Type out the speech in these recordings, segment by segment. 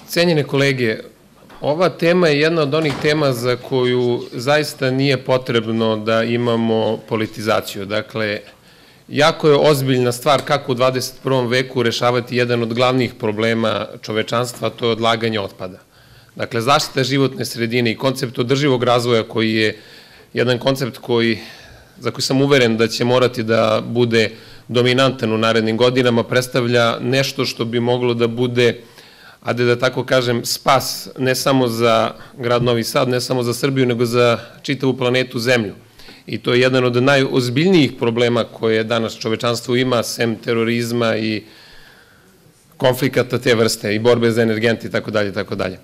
Cenjene kolege, ova tema je jedna od onih tema za koju zaista nije potrebno da imamo politizaciju. Dakle, jako je ozbiljna stvar kako u 21. veku rešavati jedan od glavnih problema čovečanstva, to je odlaganje otpada. Dakle, zaštita životne sredine i koncept održivog razvoja koji je jedan koncept za koji sam uveren da će morati da bude dominantan u narednim godinama, predstavlja nešto što bi moglo da bude, ajde da tako kažem, spas ne samo za grad Novi Sad, ne samo za Srbiju, nego za čitavu planetu Zemlju. I to je jedan od najozbiljnijih problema koje danas čovečanstvo ima, sem terorizma i konflikata te vrste i borbe za energente i tako dalje, tako dalje.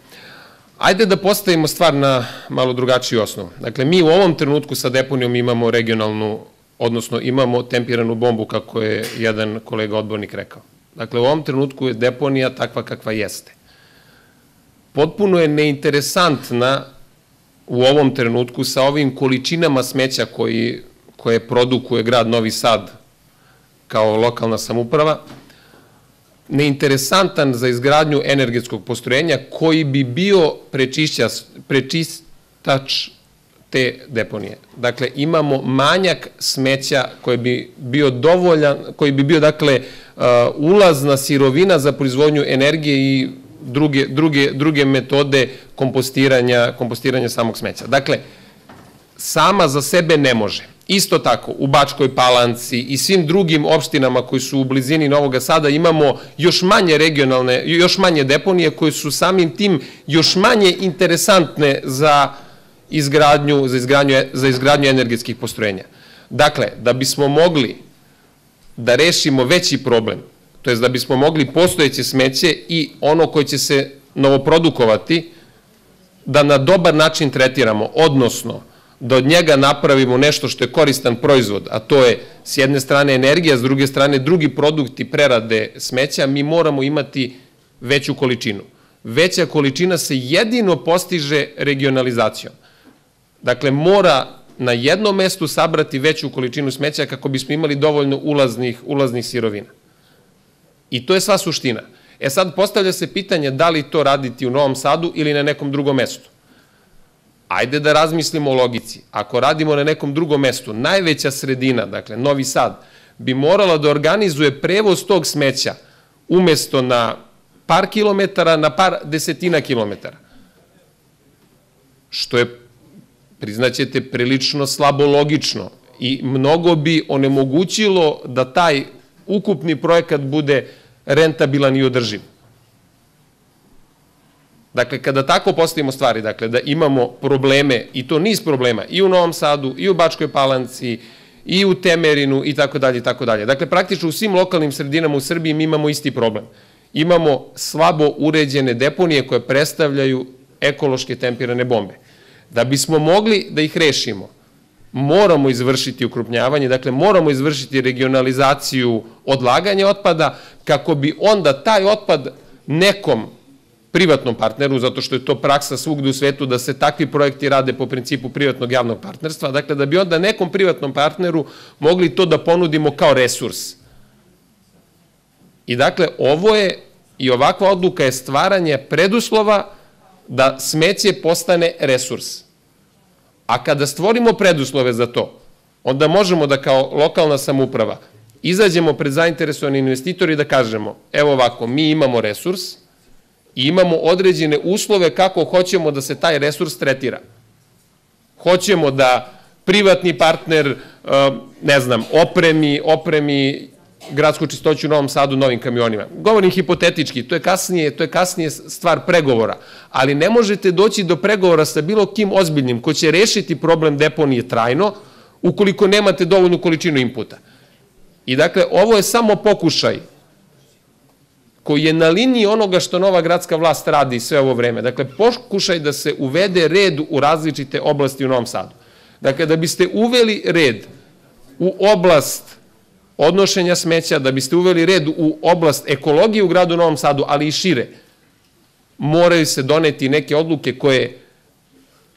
Ajde da postavimo stvar na malo drugačiju osnovu. Dakle, mi u ovom trenutku sa deponijom imamo regionalnu, odnosno imamo tempiranu bombu, kako je jedan kolega odbornik rekao. Dakle, u ovom trenutku je deponija takva kakva jeste. Potpuno je neinteresantna u ovom trenutku sa ovim količinama smeća koje produkuje grad Novi Sad kao lokalna samouprava, neinteresantan za izgradnju energetskog postrojenja koji bi bio prečistač te deponije. Dakle, imamo manjak smeća koji bi bio dovoljan, koji bi bio, dakle, ulazna sirovina za proizvodnju energije i druge metode kompostiranja samog smeća. Dakle, sama za sebe ne može. Isto tako, u Bačkoj Palanci i svim drugim opštinama koji su u blizini Novog Sada imamo još manje deponije koje su samim tim još manje interesantne za izgradnju energetskih postrojenja. Dakle, da bismo mogli da rešimo veći problem, to je da bismo mogli postojeće smeće i ono koje će se novoprodukovati, da na dobar način tretiramo, odnosno da od njega napravimo nešto što je koristan proizvod, a to je s jedne strane energija, s druge strane drugi produkti prerade smeća, mi moramo imati veću količinu. Veća količina se jedino postiže regionalizacijom. Dakle, mora na jednom mestu sabrati veću količinu smeća kako bismo imali dovoljno ulaznih sirovina. I to je sva suština. E sad, postavlja se pitanje da li to raditi u Novom Sadu ili na nekom drugom mestu. Ajde da razmislimo o logici. Ako radimo na nekom drugom mestu, najveća sredina, dakle Novi Sad, bi morala da organizuje prevoz tog smeća umesto na par kilometara, na par desetina kilometara. Što je, priznaćete, prilično slabo logično i mnogo bi onemogućilo da taj ukupni projekat bude rentabilan i održiv. Dakle, kada tako postavimo stvari, dakle, da imamo probleme, i to niz problema, i u Novom Sadu, i u Bačkoj Palanci, i u Temerinu, i tako dalje, i tako dalje. Dakle, praktično u svim lokalnim sredinama u Srbiji mi imamo isti problem. Imamo slabo uređene deponije koje predstavljaju ekološke tempirane bombe. Da bismo mogli da ih rešimo, moramo izvršiti ukrupnjavanje, dakle, moramo izvršiti regionalizaciju odlaganja otpada, kako bi onda taj otpad nekom privatnom partneru, zato što je to praksa svugde u svetu da se takvi projekti rade po principu privatnog javnog partnerstva, dakle da bi onda nekom privatnom partneru mogli to da ponudimo kao resurs. I dakle, ovo je i ovakva odluka je stvaranje preduslova da smeće postane resurs. A kada stvorimo preduslove za to, onda možemo da kao lokalna samouprava izađemo pred zainteresovani investitori i da kažemo, evo ovako, mi imamo resurs, i imamo određene uslove kako hoćemo da se taj resurs tretira. Hoćemo da privatni partner, ne znam, opremi gradsku čistoću u Novom Sadu novim kamionima. Govorim hipotetički, to je kasnije stvar pregovora, ali ne možete doći do pregovora sa bilo kim ozbiljnim ko će rešiti problem deponije trajno ukoliko nemate dovoljnu količinu inputa. I dakle, ovo je samo pokušaj koji je na liniji onoga što nova gradska vlast radi sve ovo vreme. Dakle, pokušaj da se uvede red u različite oblasti u Novom Sadu. Dakle, da biste uveli red u oblast odnošenja smeća, da biste uveli red u oblast ekologije u gradu Novom Sadu, ali i šire, moraju se doneti neke odluke koje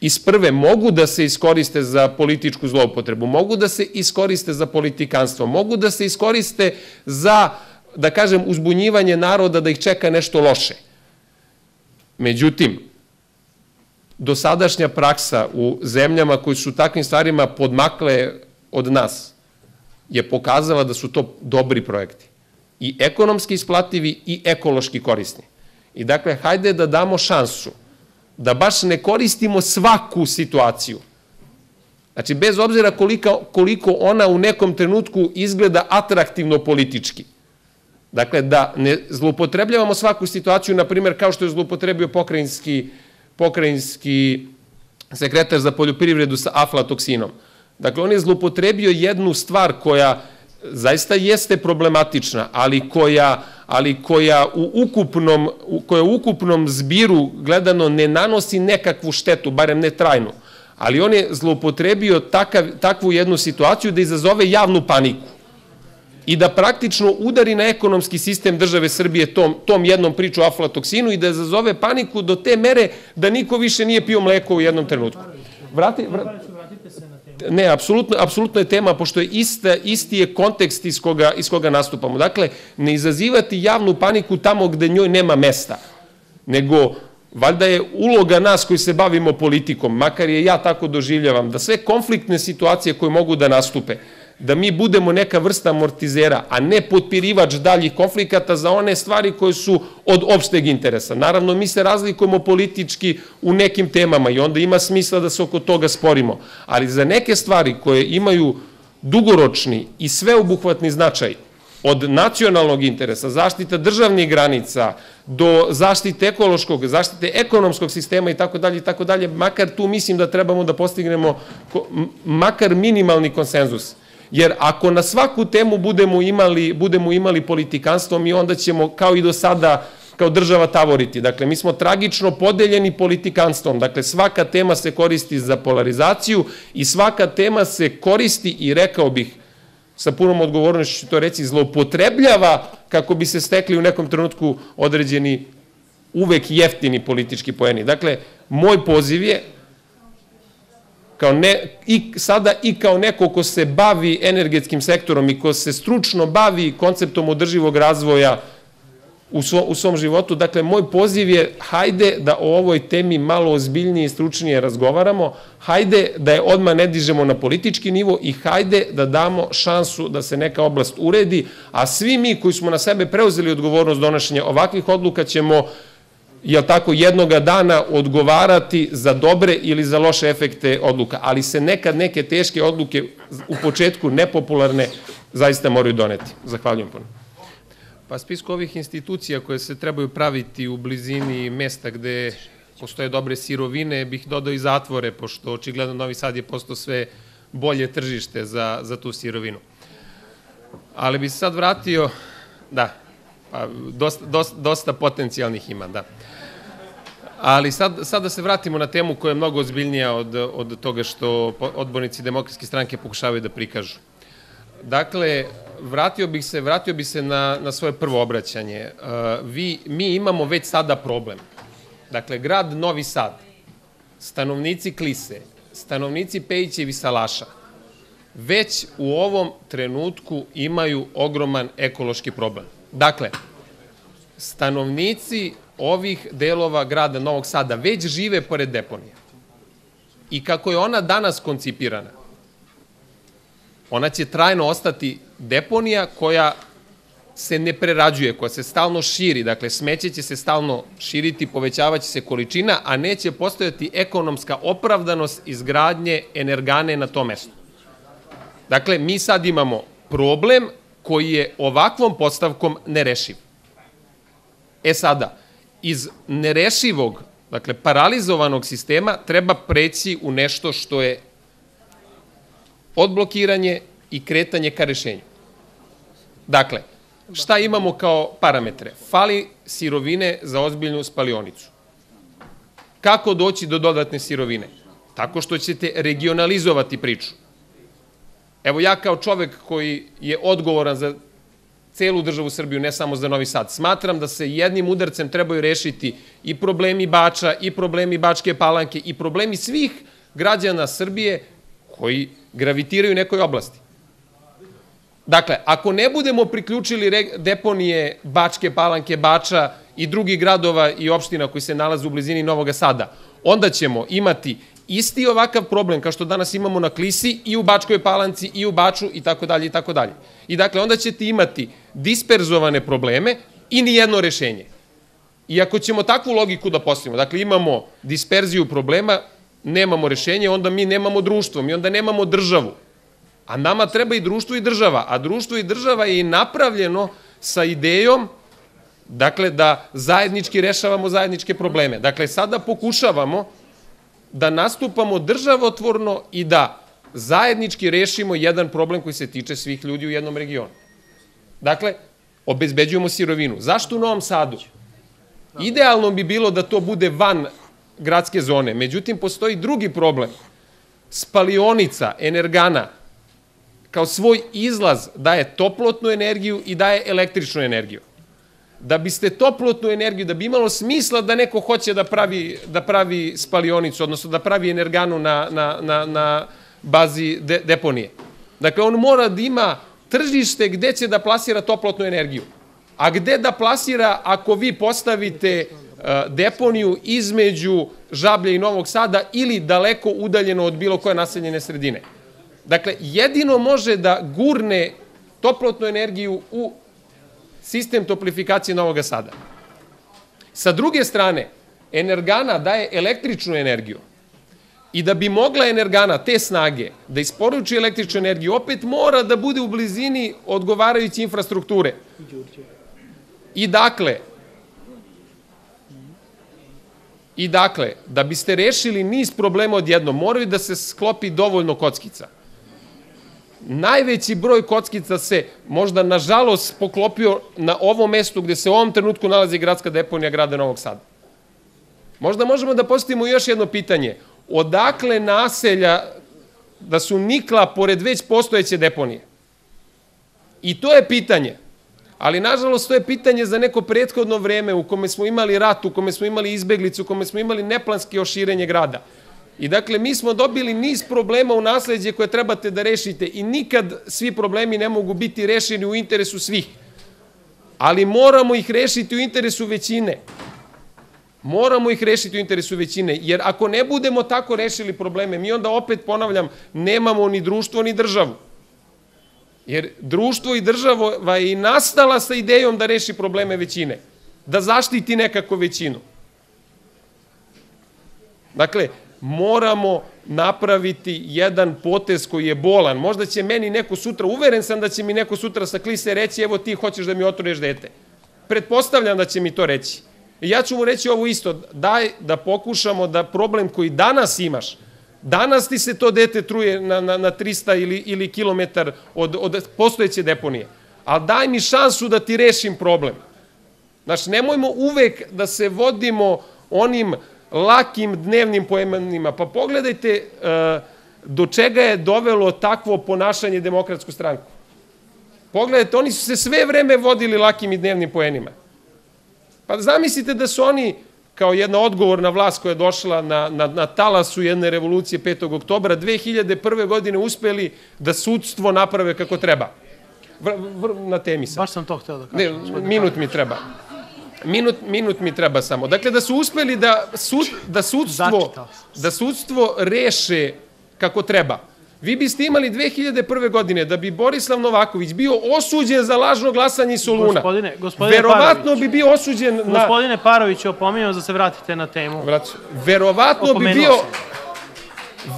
iz prve mogu da se iskoriste za političku zloupotrebu, mogu da se iskoriste za politikanstvo, mogu da se iskoriste za, da kažem, uzbunjivanje naroda da ih čeka nešto loše. Međutim, dosadašnja praksa u zemljama koji su takvim stvarima podmakle od nas je pokazala da su to dobri projekti. I ekonomski isplativi i ekološki korisni. I dakle, hajde da damo šansu da baš ne koristimo svaku situaciju. Znači, bez obzira koliko ona u nekom trenutku izgleda atraktivno politički. Dakle, da ne zloupotrebljavamo svaku situaciju, na primjer, kao što je zloupotrebio pokrajinski sekretar za poljoprivredu sa aflatoksinom. Dakle, on je zloupotrebio jednu stvar koja zaista jeste problematična, ali koja u ukupnom zbiru gledano ne nanosi nekakvu štetu, barem ne trajnu. Ali on je zloupotrebio takvu jednu situaciju da izazove javnu paniku i da praktično udari na ekonomski sistem države Srbije tom jednom priču o aflatoksinu i da izazove paniku do te mere da niko više nije pio mleko u jednom trenutku. Ne, apsolutno je tema, pošto je isti je kontekst iz koga nastupamo. Dakle, ne izazivati javnu paniku tamo gde njoj nema mesta, nego valjda je uloga nas koji se bavimo politikom, makar je ja tako doživljavam, da sve konfliktne situacije koje mogu da nastupe, da mi budemo neka vrsta amortizera, a ne potpirivač daljih konflikata za one stvari koje su od opšteg interesa. Naravno, mi se razlikujemo politički u nekim temama i onda ima smisla da se oko toga sporimo, ali za neke stvari koje imaju dugoročni i sveobuhvatni značaj, od nacionalnog interesa, zaštita državnih granica, do zaštite ekološkog, zaštite ekonomskog sistema i tako dalje, makar tu mislim da trebamo da postignemo makar minimalni konsenzus. Jer ako na svaku temu budemo imali politikanstvo, mi onda ćemo kao i do sada kao država tavoriti. Dakle, mi smo tragično podeljeni politikanstvom. Dakle, svaka tema se koristi za polarizaciju i svaka tema se koristi i rekao bih, sa punom odgovornošću ću to reći, zloupotrebljava kako bi se stekli u nekom trenutku određeni uvek jeftini politički poeni. Dakle, moj poziv je sada i kao neko ko se bavi energetskim sektorom i ko se stručno bavi konceptom održivog razvoja u svom životu, dakle, moj poziv je hajde da o ovoj temi malo ozbiljnije i stručnije razgovaramo, hajde da je odmah ne dižemo na politički nivo i hajde da damo šansu da se neka oblast uredi, a svi mi koji smo na sebe preuzeli odgovornost donošenja ovakvih odluka ćemo, jel tako, jednoga dana odgovarati za dobre ili za loše efekte odluka, ali se nekad neke teške odluke u početku nepopularne zaista moraju doneti. Zahvaljujem puno. Pa spisku ovih institucija koje se trebaju praviti u blizini mesta gde postoje dobre sirovine bih dodao i zatvore, pošto očigledno Novi Sad je postao sve bolje tržište za tu sirovinu. Ali bi se sad vratio, da, dosta potencijalnih ima, da. Ali sad da se vratimo na temu koja je mnogo ozbiljnija od toga što odbornici Demokratske stranke pokušavaju da prikažu. Dakle, vratio bih se na svoje prvo obraćanje. Mi imamo već sada problem. Dakle, grad Novi Sad, stanovnici Klise, stanovnici Pejića i Visalaša, već u ovom trenutku imaju ogroman ekološki problem. Dakle, stanovnici ovih delova grada Novog Sada već žive pored deponije. I kako je ona danas koncipirana, ona će trajno ostati deponija koja se ne prerađuje, koja se stalno širi, dakle smeće će se stalno širiti, povećavaće se količina, a neće postojati ekonomska opravdanost izgradnje energane na tom mestu. Dakle, mi sad imamo problem koji je ovakvom postavkom nerešiv. Sada, iz nerešivog, dakle paralizovanog sistema treba preći u nešto što je odblokiranje i kretanje ka rešenju. Dakle, šta imamo kao parametre? Fali sirovine za ozbiljnu spalionicu. Kako doći do dodatne sirovine? Tako što ćete regionalizovati priču. Evo ja kao čovek koji je odgovoran za celu državu Srbiju, ne samo za Novi Sad, smatram da se jednim udarcem trebaju rešiti i problemi Bača, i problemi Bačke Palanke, i problemi svih građana Srbije koji gravitiraju u nekoj oblasti. Dakle, ako ne budemo priključili deponije Bačke Palanke, Bača i drugih gradova i opština koji se nalaze u blizini Novog Sada, onda ćemo imati isti ovakav problem kao što danas imamo na Klisi i u Bačkoj Palanci i u Baču i tako dalje i tako dalje. I dakle, onda ćete imati disperzovane probleme i nijedno rešenje. I ako ćemo takvu logiku da postavimo, dakle imamo disperziju problema, nemamo rešenje, onda mi nemamo društvo, mi onda nemamo državu. A nama treba i društvo i država, a društvo i država je i napravljeno sa idejom, dakle, da zajednički rešavamo zajedničke probleme. Dakle, sada pokušavamo da nastupamo državotvorno i da zajednički rešimo jedan problem koji se tiče svih ljudi u jednom regionu. Dakle, obezbeđujemo sirovinu. Zašto u Novom Sadu? Idealno bi bilo da to bude van gradske zone, međutim, postoji drugi problem. Spalionica, energana, kao svoj izlaz daje toplotnu energiju i daje električnu energiju. Da biste toplotnu energiju, da bi imalo smisla da neko hoće da pravi spalionicu, odnosno da pravi energanu na bazi deponije. Dakle, on mora da ima tržište gde će da plasira toplotnu energiju. A gde da plasira ako vi postavite deponiju između Žablje i Novog Sada ili daleko udaljeno od bilo koje naseljene sredine? Dakle, jedino može da gurne toplotnu energiju u sistem toplifikacije Novog Sada. Sa druge strane, energana daje električnu energiju. I da bi mogla energana te snage da isporuči električnu energiju, opet mora da bude u blizini odgovarajuće infrastrukture. I dakle, da biste rešili niz problema odjednom, moraju da se sklopi dovoljno kockica. Najveći broj kockica se možda nažalost poklopio na ovom mestu gde se u ovom trenutku nalazi gradska deponija grada Novog Sada. Možda možemo da postavimo još jedno pitanje. Odakle naselja da su nikla pored već postojeće deponije? I to je pitanje. Ali, nažalost, to je pitanje za neko prethodno vreme u kome smo imali rat, u kome smo imali izbeglicu, u kome smo imali neplanske oširenje grada. I dakle, mi smo dobili niz problema u nasleđe koje trebate da rešite i nikad svi problemi ne mogu biti rešeni u interesu svih. Ali moramo ih rešiti u interesu većine. Moramo ih rešiti u interesu većine, jer ako ne budemo tako rešili probleme, mi onda opet, ponavljam, nemamo ni društvo ni državu. Jer društvo i država je i nastala sa idejom da reši probleme većine, da zaštiti nekako većinu. Dakle, moramo napraviti jedan potez koji je bolan. Možda će meni neko sutra, uveren sam da će mi neko sutra sa Klise reći, evo ti hoćeš da mi otruješ dete. Pretpostavljam da će mi to reći. I ja ću mu reći ovo isto, daj da pokušamo da problem koji danas imaš, danas ti se to dete truje na 300 ili kilometar od postojeće deponije, ali daj mi šansu da ti rešim problem. Znači, nemojmo uvek da se vodimo onim lakim dnevnim pojemanjima. Pa pogledajte do čega je dovelo takvo ponašanje Demokratsku stranku. Pogledajte, oni su se sve vreme vodili lakim i dnevnim poenima. Pa zamislite da su oni, kao jedna odgovorna vlast koja je došla na talasu jedne revolucije 5. oktobra, 2001. godine uspeli da sudstvo naprave kako treba. Na temi sam. Baš sam to hteo da kažem. Ne, minut mi treba. Minut mi treba samo. Dakle, da su uspeli da sudstvo reše kako treba. Vi biste imali 2001. godine da bi Borislav Novaković bio osuđen za lažno glasanje iz Soluna. Verovatno bi bio osuđen na... Gospodine Paroviću, opominjam da se vratite na temu.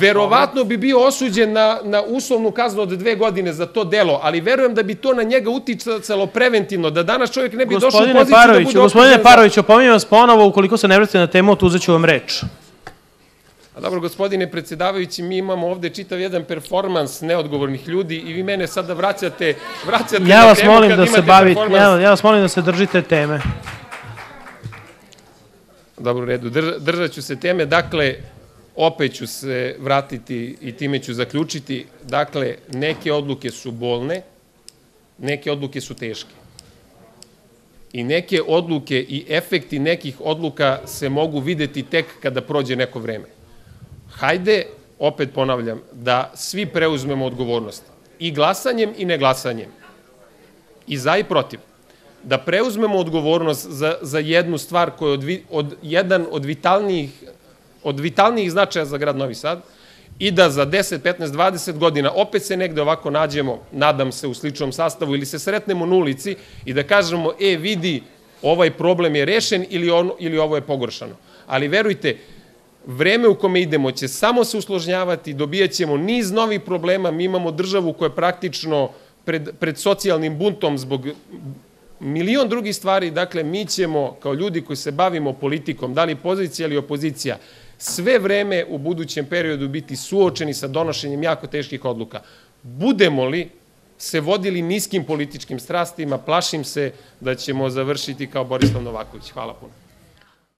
Verovatno bi bio osuđen na uslovnu kaznu od 2 godine za to delo, ali verujem da bi to na njega uticalo preventivno, da danas čovjek ne bi došao u poziciju da bude osuđen. Gospodine Paroviću, opominjam vas ponovo, ukoliko se ne vratite na temu, otuzet ću vam reč. A dobro, gospodine predsjedavajući, mi imamo ovde čitav jedan performans neodgovornih ljudi i vi mene sada vraćate na temu kad imate performans. Ja vas molim da se držite teme. Dobro, u redu. Držat ću se teme. Dakle, opet ću se vratiti i time ću zaključiti. Dakle, neke odluke su bolne, neke odluke su teške. I neke odluke i efekti nekih odluka se mogu videti tek kada prođe neko vreme. Hajde, opet ponavljam, da svi preuzmemo odgovornost. I glasanjem i neglasanjem. I za i protiv. da preuzmemo odgovornost za jednu stvar koja je jedan od vitalnijih značaja za grad Novi Sad i da za 10, 15, 20 godina opet se negde ovako nađemo, nadam se u sličnom sastavu, ili se sretnemo na ulici i da kažemo, vidi, ovaj problem je rešen ili ovo je pogoršano. Ali verujte, vreme u kome idemo će samo se usložnjavati, dobijat ćemo niz novih problema, mi imamo državu koja je praktično pred socijalnim buntom zbog milion drugih stvari, dakle mi ćemo kao ljudi koji se bavimo politikom, da li pozicija ili opozicija, sve vreme u budućem periodu biti suočeni sa donošenjem jako teških odluka. Budemo li se vodili niskim političkim strastima, plašim se da ćemo završiti kao Borislav Novaković. Hvala puno.